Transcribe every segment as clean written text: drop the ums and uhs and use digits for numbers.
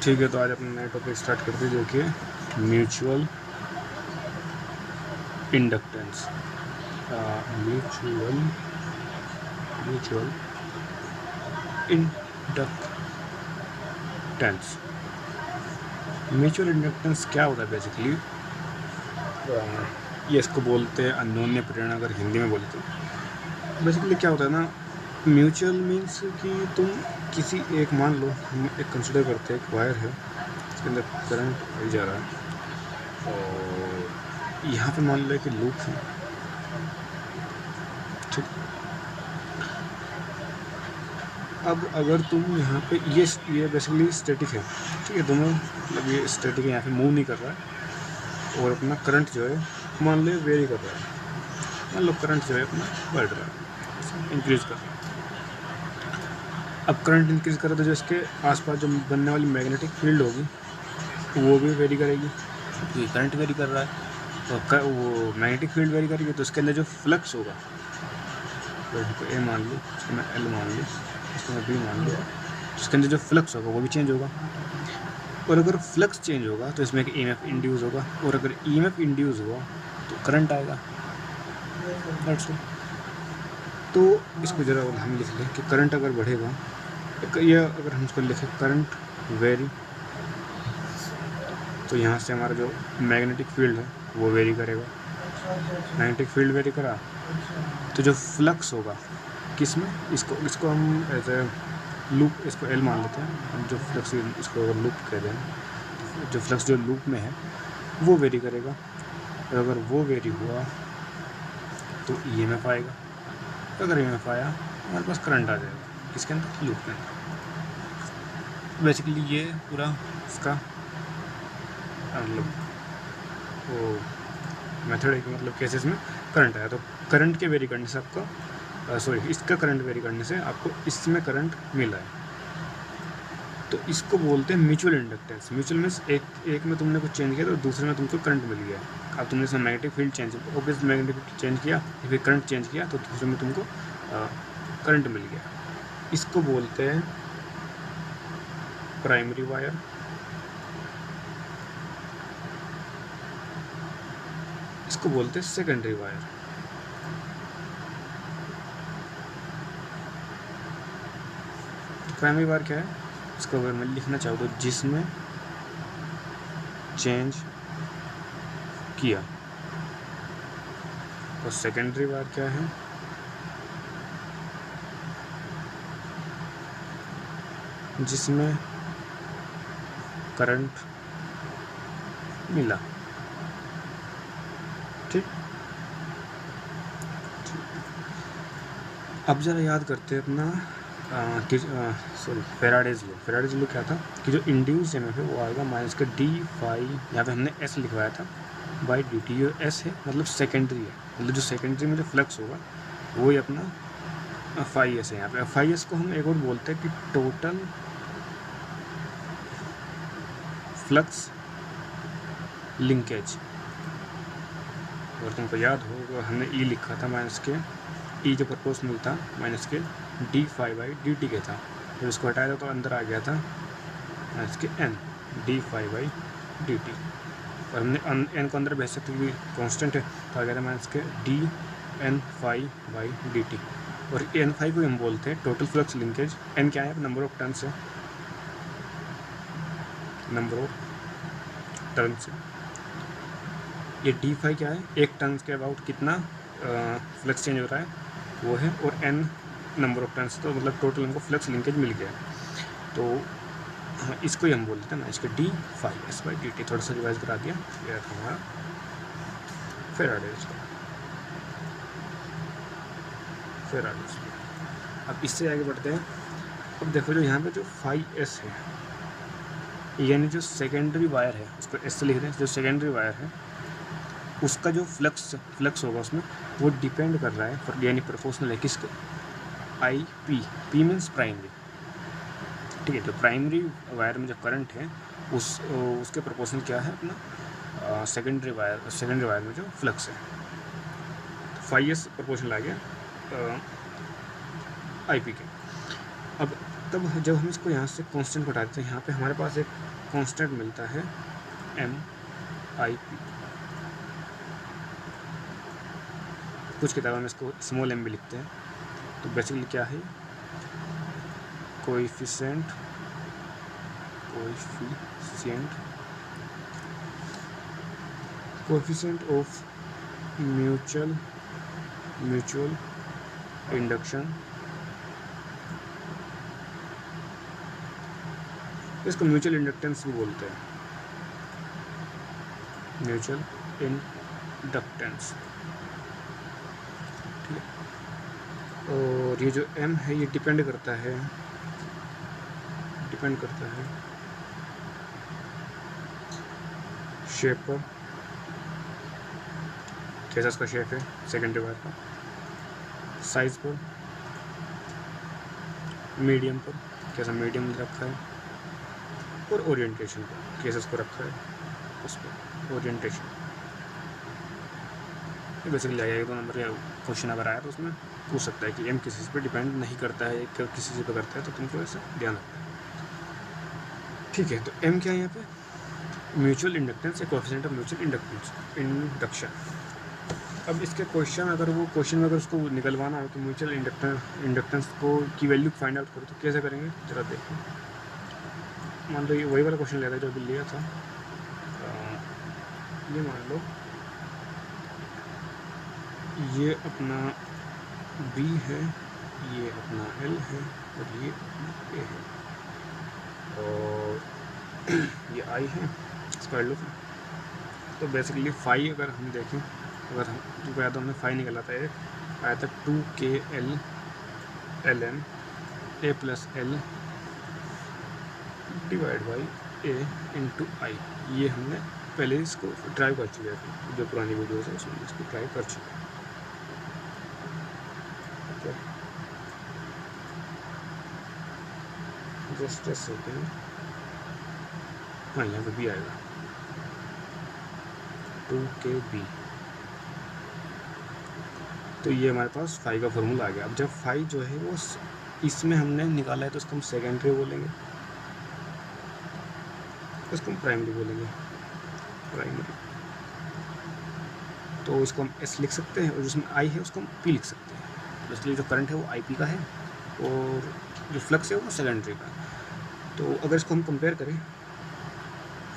ठीक है, तो आज अपना नया टॉपिक स्टार्ट करते हैं जो कि mutual inductance. Mutual mutual inductance mutual inductance क्या होता है बेसिकली? ये इसको बोलते हैं अन्योन्य प्रेरणा, अगर हिंदी में बोले तो। बेसिकली क्या होता है ना, म्यूचुअल मीन्स कि तुम किसी एक, मान लो हम एक कंसिडर करते हैं एक वायर है, इसके अंदर करंट आई जा रहा है और यहाँ पे मान लो कि लूप है, ठीक। अब अगर तुम यहाँ पे ये बेसिकली स्टैटिक है, ठीक है, दोनों मतलब ये स्टैटिक है, यहाँ पे मूव नहीं कर रहा है और अपना करंट जो है मान लो वेरी कर रहा है, मान लो करंट जो है अपना बढ़ रहा है, इंक्रीज कर रहा है। अब करंट इंक्रीज कर रहा है तो जो इसके आसपास जो बनने वाली मैग्नेटिक फील्ड होगी वो भी वेरी करेगी, क्योंकि करंट वेरी कर रहा है तो वो मैग्नेटिक फील्ड वेरी करेगी, तो इसके अंदर जो फ्लक्स होगा, तो इसको ए मान लो, इसको मैं एल मान लो, इसको मैं बी मान लो, इसके अंदर जो फ्लक्स होगा वो भी चेंज होगा। और अगर फ्लक्स चेंज होगा तो इसमें एक ईएमएफ इंड्यूस होगा, और अगर ईएमएफ इंड्यूस हुआ तो करंट आएगा। That's it. तो इसको ज़रा हम लिख लें कि करंट अगर बढ़ेगा, ये अगर हम इसको लिखें करंट वेरी, तो यहाँ से हमारा जो मैग्नेटिक फील्ड है वो वेरी करेगा। मैग्नेटिक फील्ड वेरी करा तो जो फ्लक्स होगा किस में, इसको हम एज ए लूप, इसको एल मान लेते हैं हम, जो फ्लक्स इसको अगर लूप कह दें, जो फ्लक्स जो लूप में है वो वेरी करेगा, और अगर वो वेरी हुआ तो ईएमएफ आएगा, अगर ईएमएफ आया हमारे पास करंट आ जाएगा, किसके अंदर, लूप के अंदर। बेसिकली ये पूरा इसका मतलब वो मेथड है कि मतलब कैसे इसमें करंट आया, तो करंट के वेरी करने से आपका इसका करंट वेरी करने से आपको इसमें करंट मिला है, तो इसको बोलते हैं म्यूचुअल इंडक्टेंस। म्यूचुअल मीन्स एक में तुमने कुछ चेंज किया तो दूसरे में तुमको करंट मिल गया। अब तुमने इसमें magnetic field change, obvious magnetic field change किया, फिर करंट चेंज किया तो दूसरे में तुमको करंट मिल गया। इसको बोलते हैं प्राइमरी वायर, इसको बोलते हैं सेकेंडरी वायर। प्राइमरी वायर क्या है, इसको अगर मैं लिखना चाहूँ तो जिसमें चेंज किया, और सेकेंडरी वायर क्या है, जिसमें करंट मिला, ठीक। अब ज़रा याद करते हैं अपना फेराडेज लॉ। फेराडेज लॉ क्या था कि जो इंड्यूस ईएमएफ है वो आएगा माइनस के डी फाई, यहाँ पे हमने एस लिखवाया था, बाई डी टी। ये एस है मतलब सेकेंडरी है, मतलब जो सेकेंडरी में जो फ्लक्स होगा वो ही अपना फाई एस है। यहाँ पे फाई एस को हम एक और बोलते हैं कि टोटल फ्लक्स लिंकेज। अगर तुमको याद हो तो हमने ई लिखा था माइनस के, ई जो प्रोपोर्शनल था minus K D phi by D T के था, जब इसको हटाया था तो अंदर आ गया था minus K N D phi by D T, और हमने एन को अंदर भेज सकते क्योंकि कॉन्स्टेंट है, तो आ गया था minus K D N phi by D T. और एन फाई को हम बोलते हैं टोटल फ्लक्स लिंकेज। एन क्या है, नंबर ऑफ टर्न्स है, नंबर ऑफ टर्न्स है। ये डी फाई क्या है, एक टर्न्स के अबाउट कितना फ्लक्स चेंज हो रहा है वो है, और एन नंबर ऑफ टर्न्स, तो मतलब टोटल हमको फ्लक्स लिंकेज मिल गया। तो हाँ, इसको ही हम बोलते हैं ना, इसके D phi S by D T. थोड़ा सा रिवाइज करा दिया, ये था हमारा फेराडेज का। अब इससे आगे बढ़ते हैं। अब देखो जो यहाँ पे जो फाई एस है, यानी जो सेकेंडरी वायर है, उसको एस से लिख दें, जो सेकेंडरी वायर है उसका जो फ्लक्स होगा उसमें वो डिपेंड कर रहा है, यानी प्रोपोर्शनल है किसके, I P. P means primary, ठीक है। जो प्राइमरी वायर में जो करंट है उसके प्रोपोर्शनल क्या है अपना सेकेंडरी वायर में जो फ्लक्स है। तो फाई एस प्रोपोर्शनल आ गया आई पी के। अब तब जब हम इसको यहाँ से कांस्टेंट घटा देते हैं, यहाँ पे हमारे पास एक कांस्टेंट मिलता है MIP। कुछ किताबों में इसको स्मॉल m भी लिखते हैं। तो बेसिकली क्या है, कोएफिशिएंट ऑफ म्यूचुअल इंडक्शन। इसको म्यूचुअल इंडक्टेंस भी बोलते हैं, म्यूचुअल इंडक्टेंस। ठीक है, और ये जो m है ये डिपेंड करता है शेप पर, कैसा इसका शेप है सेकेंडरी वायर का, साइज पर, मीडियम पर, कैसा मीडियम रखा है, और ओरिएंटेशन पर, कैसे इसको रखा है उस पर ओरिएंटेशन। ये बेसिकली आएगा, 1-2 नंबर का क्वेश्चन अगर आया तो उसमें पूछ सकता है कि m किसी चीज़ पर डिपेंड नहीं करता है, किसी चीज़ पर करता है, तो तुमको ऐसा ध्यान रखना है। ठीक है, तो m क्या है यहाँ पे, म्यूचुअल इंडक्टेंस या कोएफिशिएंट ऑफ म्यूचुअल इंडक्शन। अब इसके क्वेश्चन अगर उसको निकलवाना हो तो म्यूचुअल इंडक्टेंस को की वैल्यू फाइंड आउट करो तो कैसे करेंगे जरा देखो। मान लो ये वही वाला क्वेश्चन लिया था जो अभी लिया था, ये मान लो ये अपना B है, ये अपना L है, और ये A है, और ये I है स्क्वायर लूप। तो बेसिकली फाई अगर हम देखें, अगर हम तुमको याद हो हमने फाई निकाला था, एक आया था 2KL ln A + L divide by A × I। ये हमने पहले इसको ड्राइव कर चुके हैं, जो पुरानी वीडियोस है उसमें इसको ड्राइव कर चुके हैं। जस्ट अ सेकेंड, हाँ यहाँ पे भी आएगा 2KB। तो ये हमारे पास फाई का फॉर्मूला आ गया। अब जब फाई जो है वो इसमें हमने निकाला है तो उसको हम सेकेंडरी बोलेंगे, इसको हम प्राइमरी बोलेंगे, प्राइमरी। तो इसको हम S लिख सकते हैं, और जिसमें I है उसको हम P लिख सकते हैं। इसलिए जो करंट है वो IP का है, और जो फ्लक्स है वो सेकेंडरी का। तो अगर इसको हम कंपेयर करें,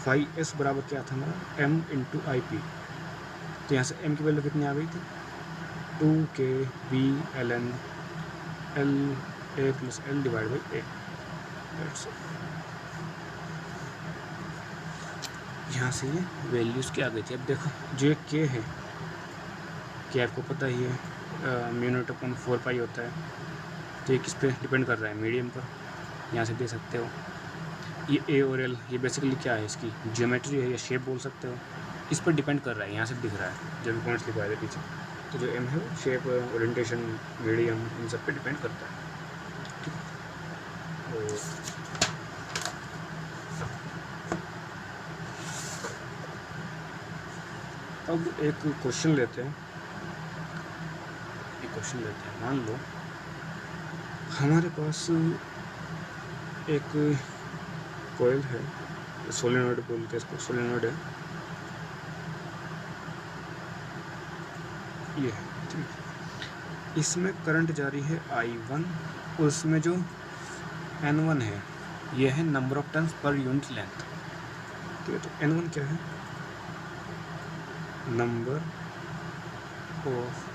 फाई S बराबर क्या था हमारा, M × IP। तो यहाँ से M की वैल्यू कितनी आ गई थी, 2KB ln A + L divide by A। यहाँ से ये वैल्यूज़ क्या आ गई थी। अब देखो जो ये K है, K आपको पता ही है μ/4π होता है। तो ये किस पे डिपेंड कर रहा है, मीडियम पर, यहाँ से दे सकते हो। ये A और L ये बेसिकली क्या है, इसकी ज्योमेट्री है या शेप बोल सकते हो, इस पर डिपेंड कर रहा है। यहाँ से दिख रहा है जब पॉइंट्स लिखवाए थे पीछे, तो जो M है वो शेप, ओरिएंटेशन, मीडियम, इन सब पे डिपेंड करता है। तो अब एक क्वेश्चन लेते हैं, मान लो हमारे पास एक कोयल है, सोलेनॉइड बोलते हैं इसको, सोलेनॉइड है ये, ठीक। इसमें करंट जारी है I1, और उसमें जो N1 है ये है number of turns per unit length. ठीक है, तो N1 क्या है, number of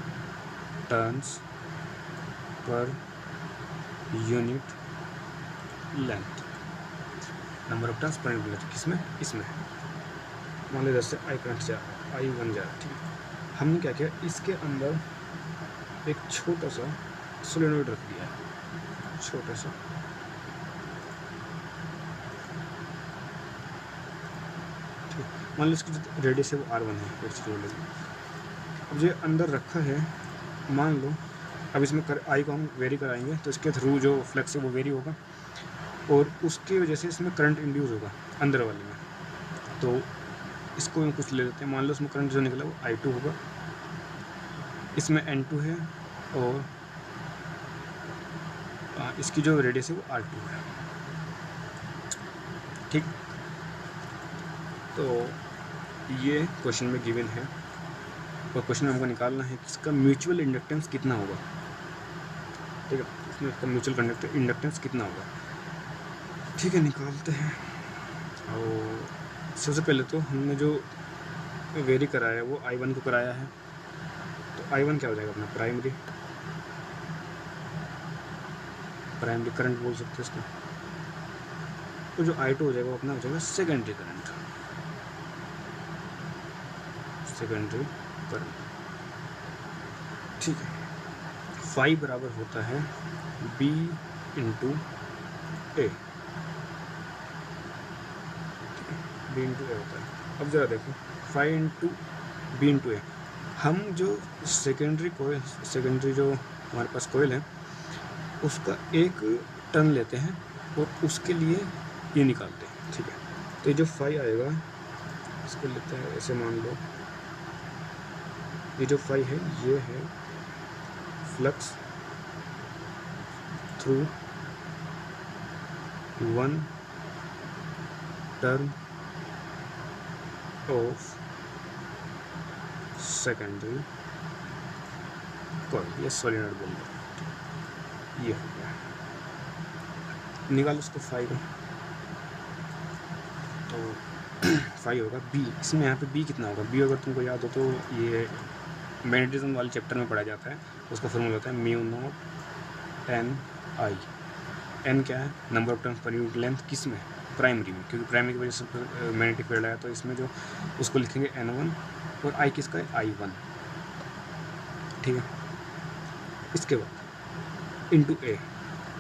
turns per unit length, number of turns per unit length किसमें, इसमें। मान लो जैसे I1 जा रहा है, ठीक है। हमने क्या किया, इसके अंदर एक छोटा सा सोलेनॉइड रख दिया है, छोटा सा, ठीक। मान लो इसकी जो रेडियस है वो R1 है, अब ये अंदर रखा है, मान लो अब इसमें I को हम वेरी कराएंगे तो इसके थ्रू जो फ्लक्स है वो वेरी होगा, और उसकी वजह से इसमें करंट इंड्यूस होगा अंदर वाले में। तो इसको हम कुछ ले लेते हैं, मान लो इसमें करंट जो निकला वो I2 होगा, इसमें N2 है, और इसकी जो रेडियस है वो R2 है। ठीक, तो ये क्वेश्चन में गिवन है और क्वेश्चन में हमको निकालना है कि इसका म्यूचुअल इंडक्टेंस कितना होगा। ठीक है, इसमें इसका म्यूचुअल इंडक्टेंस कितना होगा। ठीक है, निकालते हैं। और सबसे पहले तो हमने जो वेरी कराया है वो I1 को कराया है, तो I1 क्या हो जाएगा अपना प्राइमरी करंट बोल सकते हैं इसको। तो जो I2 हो जाएगा वो अपना हो जाएगा सेकेंडरी करंट। ठीक है, फाई बराबर होता है B इंटू ए। B इंटू ए होता है। अब ज़रा देखो, फाई इंटू B इंटू ए। हम जो सेकेंडरी जो हमारे पास कोयल है उसका एक टर्न लेते हैं और उसके लिए ये निकालते हैं। ठीक है, तो ये जो फाई आएगा इसको लेते हैं, ऐसे मान लो ये जो फाई है ये है flux through one turn off secondary coil, ये सोलेनॉइड बोल दो। ये हो गया, निकालो उसको फाई को। तो फाई होगा बी। इसमें यहाँ पे बी कितना होगा, बी अगर तुमको याद हो तो ये मैग्नेटिज्म वाले चैप्टर में पढ़ा जाता है। उसका फॉर्मूला होता है mu naught N I. N क्या है, number of turns per unit length, किस में, प्राइमरी में, क्योंकि प्राइमरी की वजह से मैग्नेटिक फील्ड आया, तो इसमें जो उसको लिखेंगे N1 और आई किसका है I1। ठीक है, इसके बाद इंटू ए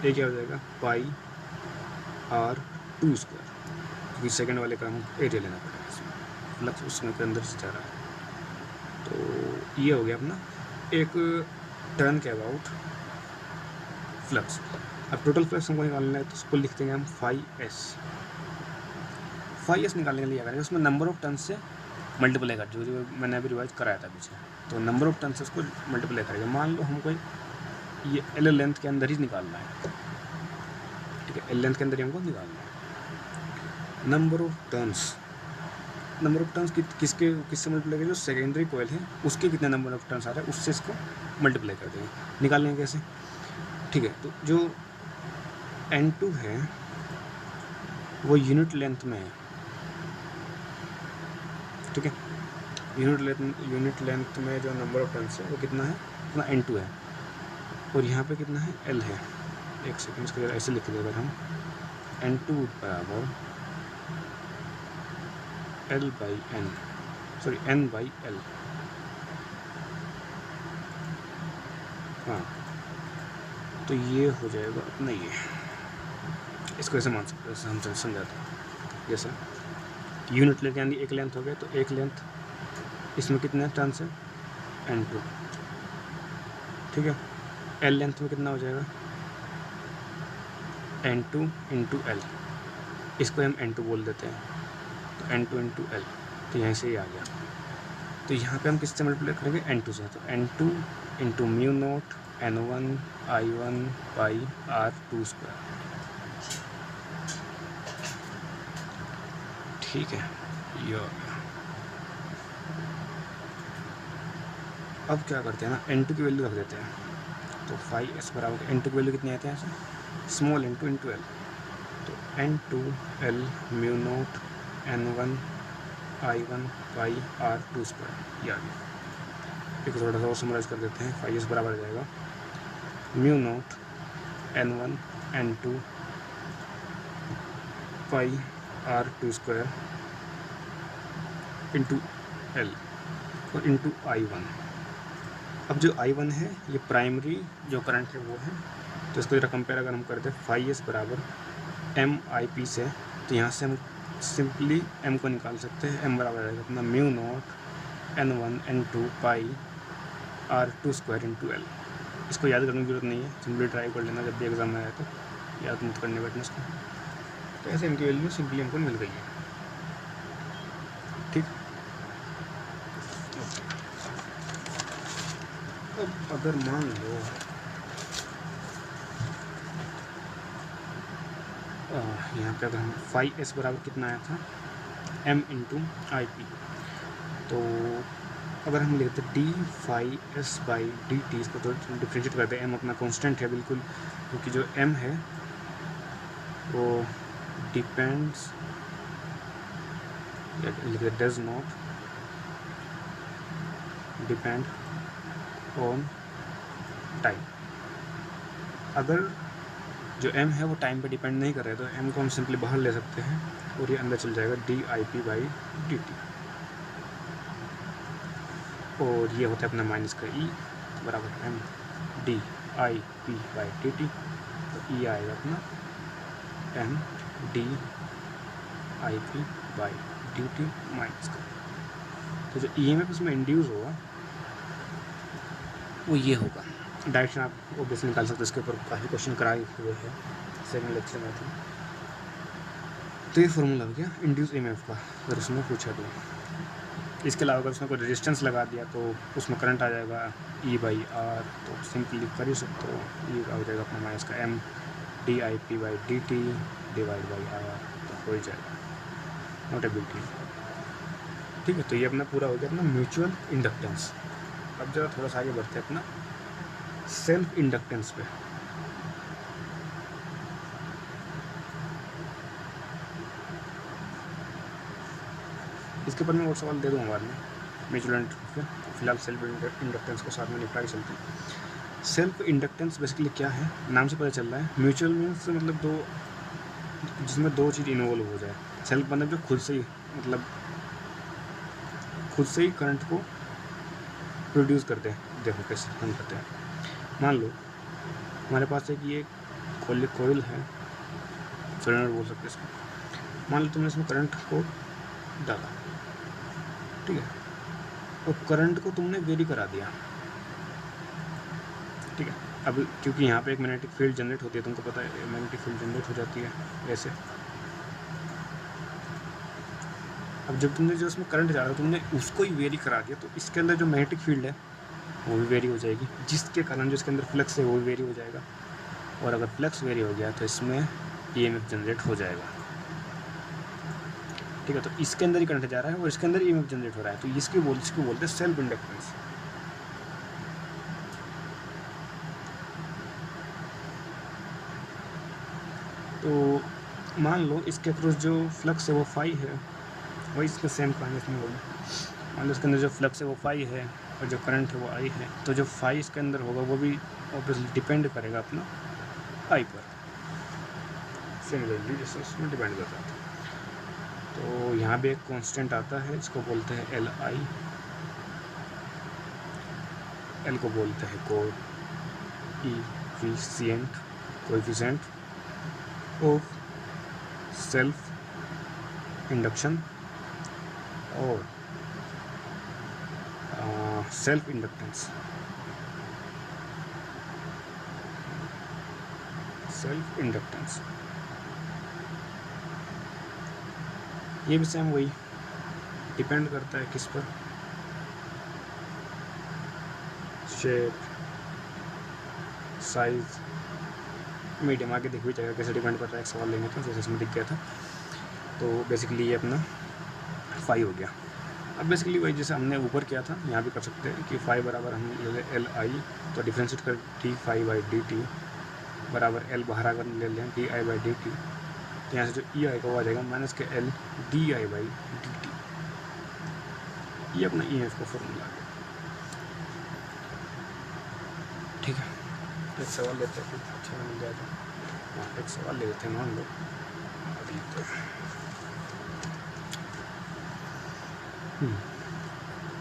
क्या हो जाएगा पाई R2 स्क्वायर, क्योंकि सेकेंड वाले का हम एरिया लेना पड़ेगा, इसमें फ्लक्स उसमें के अंदर से जा रहा है। तो ये हो गया अपना एक टर्न के अबाउट फ्लक्स। अब टोटल फ्लक्स हमको निकालना है तो उसको लिख देंगे हम फाई एस निकालने के लिए करेंगे उसमें नंबर ऑफ टर्न से मल्टीप्लाई कर, जो मैंने अभी रिवाइज कराया था पीछे, तो नंबर ऑफ टर्न से उसको मल्टीप्लाई करेंगे। मान लो हमको ये एल लेंथ के अंदर ही निकालना है। ठीक है, एल लेंथ के अंदर ही हमको निकालना है। नंबर ऑफ टर्न्स किससे मल्टीप्लाई करेंगे, जो सेकेंडरी कॉइल है उसके कितने नंबर ऑफ टर्न्स आ रहे हैं उससे इसको मल्टीप्लाई कर देंगे। निकालेंगे कैसे, ठीक है, तो जो N2 है वो यूनिट लेंथ में है। ठीक है, यूनिट लेंथ में जो नंबर ऑफ टर्न्स है वो कितना है, उतना N2 है। और यहाँ पे कितना है, L है। एक सेकेंड, इसको ऐसे लिख देंगे हम, N2 बराबर N बाई L। हाँ, तो ये हो जाएगा अपना ये, इसको ऐसे मान सकते हैं, हम समझाते हैं। जैसे यूनिट लेंथ यानी एक लेंथ हो गया, तो एक लेंथ इसमें कितने टर्न्स है, N2। ठीक है, L लेंथ में कितना हो जाएगा, N2 इंटू एल, इसको हम N2 बोल देते हैं, तो N2 इंटू एल, तो यहाँ से ही आ गया। तो यहाँ पे हम किससे मल्टीप्लाई करेंगे, N2 से, तो N2 into mu naught N1 I1 पाई R2 स्क्वायर। ठीक है, ये हो गया। अब क्या करते हैं ना, N2 की वैल्यू रख देते हैं, तो फाई एस बराबर N2 की वैल्यू कितनी आती है ऐसे, स्मॉल N2 इंटू एल, तो N2 L mu naught N1 I1 पाई R2 स्क्वायर। ये आ गया। एक थोड़ा सा और समराइज कर देते हैं, फाई एस बराबर आ जाएगा म्यू नोट N1 N2 पाई R2 स्क्वायर इंटू एल और इंटू I1। अब जो I1 है ये प्राइमरी जो करंट है वो है, तो इसको जरा कंपेयर अगर हम करते हैं फाई एस बराबर MIP से, तो यहाँ से हम सिंपली M को निकाल सकते हैं। M बराबर आएगा अपना म्यू नोट N1 N2 पाई R2 स्क्वायर इंटू एल। इसको याद करने की जरूरत नहीं है, सिंपली ट्राई कर लेना, जब भी एग्जाम में आया तो याद मत करने बैठना इसको। तो ऐसे इनकी वैल्यू सिंपली हमको मिल गई है। ठीक, अब अगर मान लो यहाँ पे अगर हम फाई एस बराबर कितना आया था m इंटू आई पी, तो अगर हम लेते D phi S by D T, इसको तो डिफ्रेंशिएट करते हैं, m अपना कांस्टेंट है बिल्कुल, क्योंकि जो m है वो depends, does not depend on time. अगर जो m है वो टाइम पे डिपेंड नहीं कर रहा है तो m को हम सिंपली बाहर ले सकते हैं और ये अंदर चल जाएगा D I P by D T, और ये होता है अपना माइनस का e बराबर m D I P by D T, तो e आएगा अपना m D I P by D T minus का, तो जो EMF इसमें इंड्यूस होगा वो ये होगा। डायरेक्शन आप ऑब्वियसली निकाल सकते हैं, इसके ऊपर काफ़ी क्वेश्चन कराए हुए हैं सेकंड लेक्चर में थे। तो ये फॉर्मूला हो गया इंड्यूस EMF का, अगर उसमें पूछा तो। इसके अलावा अगर उसमें कोई रेजिस्टेंस लगा दिया तो उसमें करंट आ जाएगा E बाई आर, तो सिंपली कर ही सकते हो, ये आ जाएगा अपना माइनस का m D I P by D T divide by R, तो हो ही जाएगा, नॉट ए बिग डील। ठीक है, तो ये अपना पूरा हो गया अपना म्यूचुअल इंडक्टेंस। अब जरा थोड़ा सा आगे बढ़ते हैं अपना सेल्फ इंडक्टेंस पे। इसके ऊपर मैं और सवाल दे दूँगा बाद में म्यूचुअल इंडक्टेंस पे, फिलहाल सेल्फ इंडक्टेंस को साथ में निपटा के चलते हैं। सेल्फ इंडक्टेंस बेसिकली क्या है, नाम से पता चल रहा है। म्यूचुअल मीन्स मतलब दो, जिसमें दो चीज़ इन्वॉल्व हो जाए। सेल्फ मतलब जो खुद से ही, मतलब खुद से ही करंट को प्रोड्यूस करते हैं। देखो कैसे हम करते हैं, मान लो हमारे पास एक ये कोयल है, सोलेनोइड बोल सकते हैं इसको। मान लो तुमने इसमें करंट को डाला, ठीक है, और करंट को तुमने वेरी करा दिया, ठीक है। अब क्योंकि यहाँ पे एक मैग्नेटिक फील्ड जनरेट होती है, तुमको पता है मैग्नेटिक फील्ड जनरेट हो जाती है ऐसे। अब जब तुमने जो उसमें करंट जा रहा है तुमने उसको ही वेरी करा दिया, तो इसके अंदर जो मैग्नेटिक फील्ड है वो भी वेरी हो जाएगी, जिसके कारण जो इसके अंदर फ्लक्स है वो भी वेरी हो जाएगा, और अगर फ्लक्स वेरी हो गया तो इसमें EMF जनरेट हो जाएगा, ठीक है। तो इसके अंदर ही करंट जा रहा है और इसके अंदर EMF जनरेट हो रहा है, तो इसको बोलते हैं सेल्फ इंडक्टेंस। तो मान लो इसके अक्रॉस जो फ्लक्स है वो फाई है, वही इसका सेम कहानी इसमें होगी। मान लो इसके अंदर जो फ्लक्स है वो फाई है और जो करंट है वो आई है, तो जो फाई इसके अंदर होगा वो भी ऑब्वियसली डिपेंड करेगा अपना आई पर, सिमिलरली जैसे उसमें डिपेंड करता है। तो यहाँ भी एक कांस्टेंट आता है, इसको बोलते हैं एल आई, एल को बोलते हैं कोएफिशिएंट ऑफ सेल्फ इंडक्शन और सेल्फ इंडक्टेंस। ये भी सेम वही डिपेंड करता है किस पर, शेप, साइज, मीडियम। आगे दिख भी जाएगा कैसे डिपेंड करता है, एक सवाल लेंगे तो जैसे इसमें दिख गया था। तो बेसिकली ये अपना फाई हो गया। अब बेसिकली वही जैसे हमने ऊपर किया था यहाँ भी कर सकते हैं कि फाई बराबर हम ले लें एल आई, तो डिफ्रेंशिएट कर D phi by D T बराबर एल बाहर अगर ले लें D I by D T, तो यहाँ से जो ई आएगा वो आ जाएगा माइनस के L D I by D T. ये अपना EMF का फॉर्मूला है, ठीक है। एक सवाल लेते हैं, अच्छा मिल जाएगा। हाँ, एक सवाल ले लेते हैं, मान लो अभी तो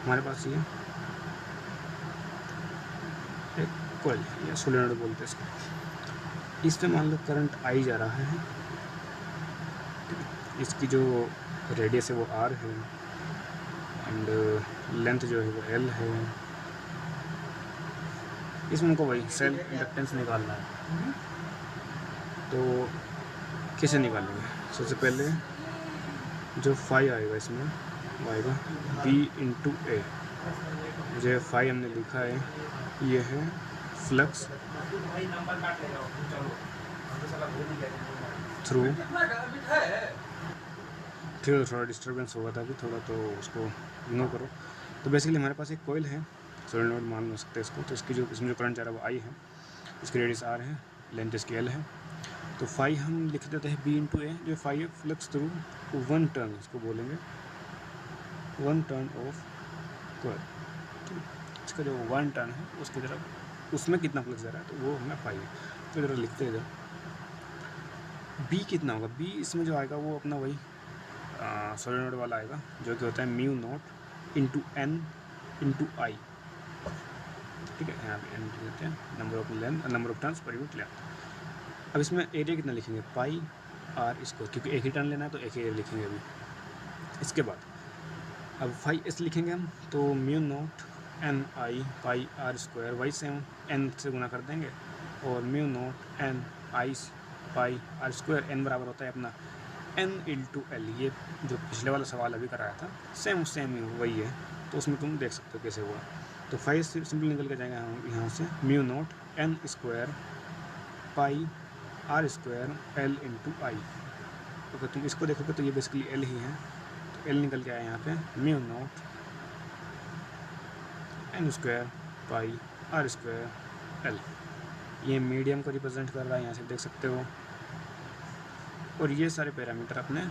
हमारे पास ये एक कोयल या सोलेनोइड बोलते हैं इसको। इस पे मान लो करंट आई जा रहा है, इसकी जो रेडियस है वो R है एंड लेंथ जो है वो L है। इसमें हमको वही सेल्फ इंडक्टेंस निकालना है, तो कैसे निकालेंगे? सबसे पहले जो फाई आएगा इसमें वो आएगा B इंटू ए। मुझे फाई हमने लिखा है, ये है फ्लक्स थ्रू, ठीक है थोड़ा डिस्टर्बेंस हुआ था अभी थोड़ा, तो उसको इग्नोर करो। तो बेसिकली हमारे पास एक कोयल है, सोलेनोइड मान सकते हैं इसको। तो इसकी जो इसमें जो करंट जा रहा है वो आई है, इसकी रेडियस आर है, लेंथ इसकी एल है। तो फाई हम लिख देते हैं बी इंटू ए, जो फाई है फ्लक्स थ्रू 1 टर्न, इसको बोलेंगे 1 टर्न ऑफ कोयल। ठीक है, इसका जो 1 टर्न है उसकी तरफ उसमें कितना फ्लक्स जा रहा है तो वो हमें फाई है। तो इधर लिखते हैं, इधर बी कितना होगा, बी इसमें जो आएगा वो अपना वही सोलेनोइड वाला आएगा, जो कि होता है mu naught into n into I. ठीक है, यहाँ पे एन लिख देते हैं, number of length, number of turns per unit length. अब इसमें एरिया कितना लिखेंगे, पाई आर स्क्वायर, क्योंकि एक ही टर्न लेना है तो एक ही एरिया लिखेंगे अभी। इसके बाद अब फाई एस लिखेंगे हम, तो mu naught N I pi are square, वही सेम एन से गुना कर देंगे, और mu naught N I pi are square, N बराबर होता है अपना एन इंटू एल। ये जो पिछले वाला सवाल अभी कराया था सेम सेम ही वही है, तो उसमें तुम देख सकते हो कैसे हुआ। तो फाइव सिंपल निकल के जाएगा यहाँ से mu naught N square pi are square l into I. तो अगर तुम इसको देखोगे तो ये बेसिकली एल ही है, तो एल निकल के आया यहाँ पे mu naught N square pi are square L. ये मीडियम को रिप्रेजेंट कर रहा है, यहाँ से देख सकते हो। और ये सारे पैरामीटर अपने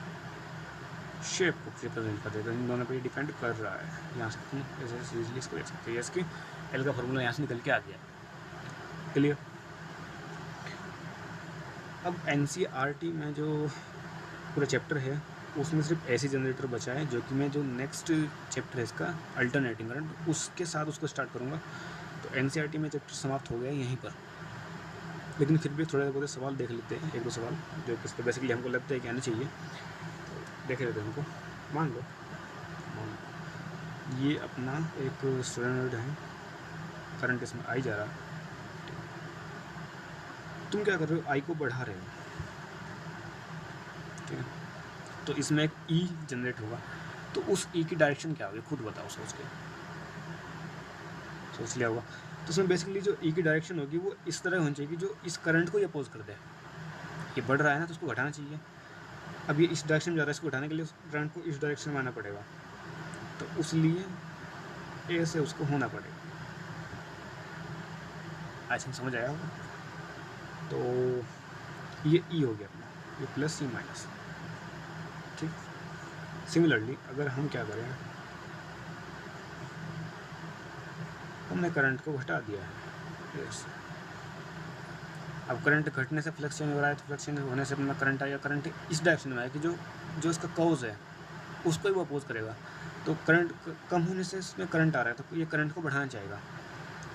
शेप को रिप्रेजेंट कर देता है, इन दोनों पे डिपेंड कर रहा है। यहाँ से तुम ऐसे इजीली इसको देख सकते हो, इसकी एल का फॉर्मूला यहाँ से निकल के आ गया। क्लियर। अब एनसीईआरटी में जो पूरा चैप्टर है उसमें सिर्फ ऐसी जनरेटर बचा है, जो कि मैं जो नेक्स्ट चैप्टर है इसका अल्टरनेटिंग करंट, उसके साथ उसको स्टार्ट करूँगा। तो एनसीईआरटी में चैप्टर समाप्त हो गया यहीं पर, लेकिन फिर भी थोड़े बहुत सवाल देख लेते हैं, एक दो सवाल जो इस पर बेसिकली हमको लगता है कि आने चाहिए, तो देख लेते हैं उनको। मान लो ये अपना एक सोलेनोइड है, करंट इसमें आई जा रहा है, तुम क्या कर रहे हो, आई को बढ़ा रहे हो। ठीक है, तो इसमें एक ई जनरेट होगा, तो उस ई की डायरेक्शन क्या होगी खुद बताओ, सोच लिया होगा। तो इसमें बेसिकली जो ई की डायरेक्शन होगी वो इस तरह होनी चाहिए कि जो इस करंट को ये अपोज कर दे। ये बढ़ रहा है ना तो उसको घटाना चाहिए। अब ये इस डायरेक्शन में जा रहा है, इसको घटाने के लिए उस करंट को इस डायरेक्शन में आना पड़ेगा, तो उसलिए ए से उसको होना पड़ेगा। आई थिंक समझ आया होगा। तो ये ई हो गया अपना, ये प्लस ये माइनस। ठीक, सिमिलरली अगर हम क्या करें, हमने करंट को घटा दिया है, यस। अब करंट घटने से फ्लक्स चेंज हो रहा है, तो फ्लक्स चेंज होने से अपना करंट आएगा, करंट इस डायरेक्शन में आएगा कि जो इसका कॉज है उसको ही वो अपोज करेगा। तो करंट कम होने से इसमें करंट आ रहा है, तो ये करंट को बढ़ाना चाहेगा।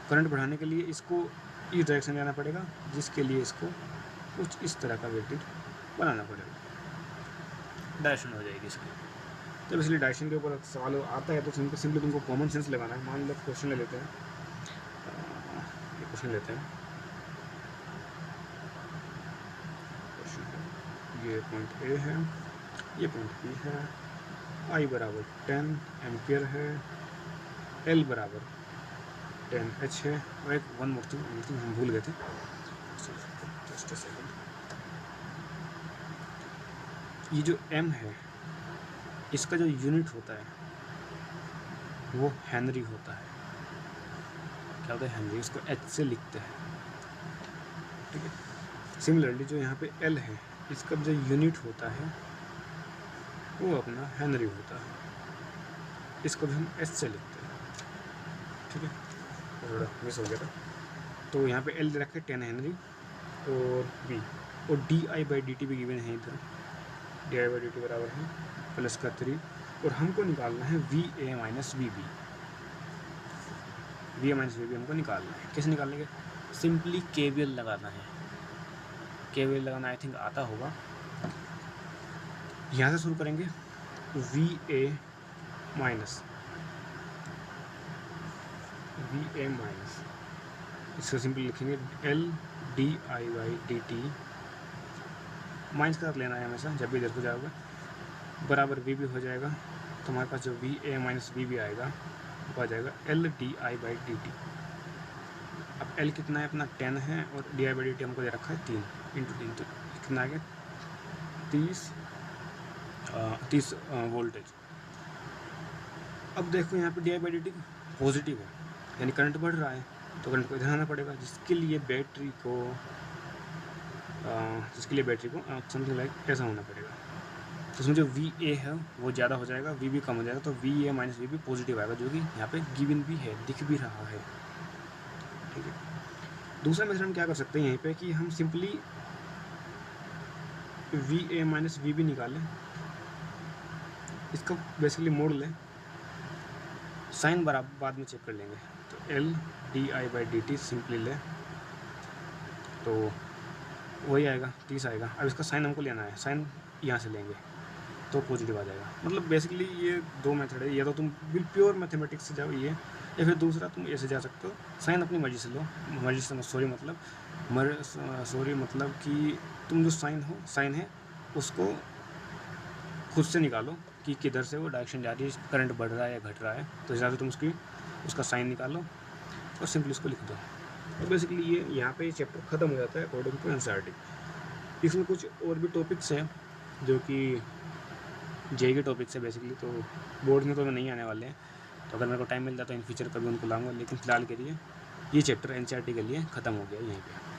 करंट बढ़ाने के लिए इसको इस डायरेक्शन में जाना पड़ेगा, जिसके लिए इसको कुछ इस तरह का वेटेड बनाना पड़ेगा, डायरेक्शन हो जाएगी इसकी। तो इसलिए डायरेक्शन के ऊपर सवाल आता है तो सिंपली तुमको कॉमन सेंस लगाना है। मान लो क्वेश्चन ले लेते हैं, ये क्वेश्चन लेते हैं, ये पॉइंट ए है, ये पॉइंट बी है, आई बराबर 10 एम्पियर है, एल बराबर 10H है, और एक वन मोर थिंग हम भूल गए थे, जस्ट अ सेकंड। ये जो M है इसका जो यूनिट होता है वो हेनरी होता है। क्या होता है, हेनरी, इसको H से लिखते हैं। ठीक है, सिमिलरली जो यहाँ पे L है इसका जो यूनिट होता है वो अपना हेनरी होता है, इसको भी हम S से लिखते हैं। ठीक है, थोड़ा मिस हो गया था। तो यहाँ पे L रखे 10 हेनरी और B, और di/dt भी गिवन है इधर, di/dt बराबर है प्लस का 3, और हमको निकालना है VA minus VB। VA minus VB हमको निकालना है, कैसे निकालेंगे, सिंपली KVL लगाना है। KVL लगाना आई थिंक आता होगा, यहाँ से शुरू करेंगे, VA माइनस इसको सिंपल लिखेंगे LdI/dt, माइनस का साथ लेना है हमेशा जब भी इधर को जाओगे, बराबर VB हो जाएगा। तो हमारे पास जो VA माइनस VB आएगा वो आ जाएगा LdI/dt। अब L कितना है अपना 10 है, और di/dt हमको दे रखा है 3 × 3, तो कितना आ गया 30 वोल्टेज। अब देखो यहाँ पे D I by D T positive है, यानी करंट बढ़ रहा है, तो करंट को इधर आना पड़ेगा, जिसके लिए बैटरी को समथिंग लाइक ऐसा होना पड़ेगा। तो इसमें जो वी ए है वो ज़्यादा हो जाएगा, वी बी कम हो जाएगा, तो V A minus V B positive आएगा, जो कि यहाँ पे गिवन भी है, दिख भी रहा है। ठीक है, दूसरा मेथड हम क्या कर सकते हैं यहीं पे कि हम simply V A minus V B निकालें, इसका बेसिकली मोड़ लें, साइन बराबर बाद में चेक कर लेंगे। तो L D I by D T simply लें तो वही आएगा, 30 आएगा। अब इसका साइन हमको लेना है, साइन यहाँ से लेंगे तो पॉजिटिव आ जाएगा। मतलब बेसिकली ये दो मेथड है, या तो तुम बिल प्योर मैथमेटिक्स से जाओ ये, या फिर दूसरा तुम ऐसे जा सकते हो, साइन अपनी मर्जी से लो, मर्जी से सॉरी मतलब कि तुम जो साइन है उसको खुद से निकालो कि किधर से वो डायरेक्शन जा रही है, करंट बढ़ रहा है या घट रहा है, तो हिसाब से तुम उसका साइन निकालो और सिंपली उसको लिख दो। तो बेसिकली ये यहाँ पे ये चैप्टर ख़त्म हो जाता है अकॉर्डिंग टू एनसीईआरटी। इसमें कुछ और भी टॉपिक्स हैं जो कि जेई के टॉपिक्स है बेसिकली, तो बोर्ड में तो नहीं आने वाले हैं, तो अगर मेरे को टाइम मिलता है तो इन फ्यूचर कभी उनको लाऊंगा, लेकिन फ़िलहाल के लिए ये चैप्टर एनसीईआरटी के लिए ख़त्म हो गया यहीं पे।